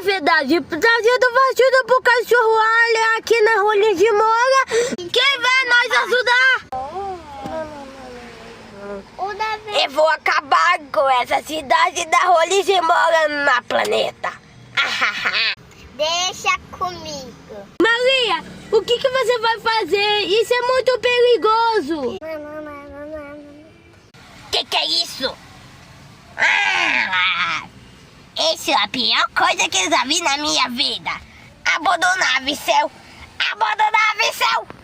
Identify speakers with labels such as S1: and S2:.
S1: verdade, trazendo vacina pro cachorro alho aqui na Rolim de Moura. Quem vai nos ajudar? Eu vou acabar com essa cidade da Rolim de Moura na planeta.
S2: Deixa comigo.
S1: Maria, o que você vai fazer? Isso é muito perigoso.
S2: Que é isso? Isso é a pior coisa que eu já vi na minha vida. Abandonar a Viseu. Abandonar a Viseu.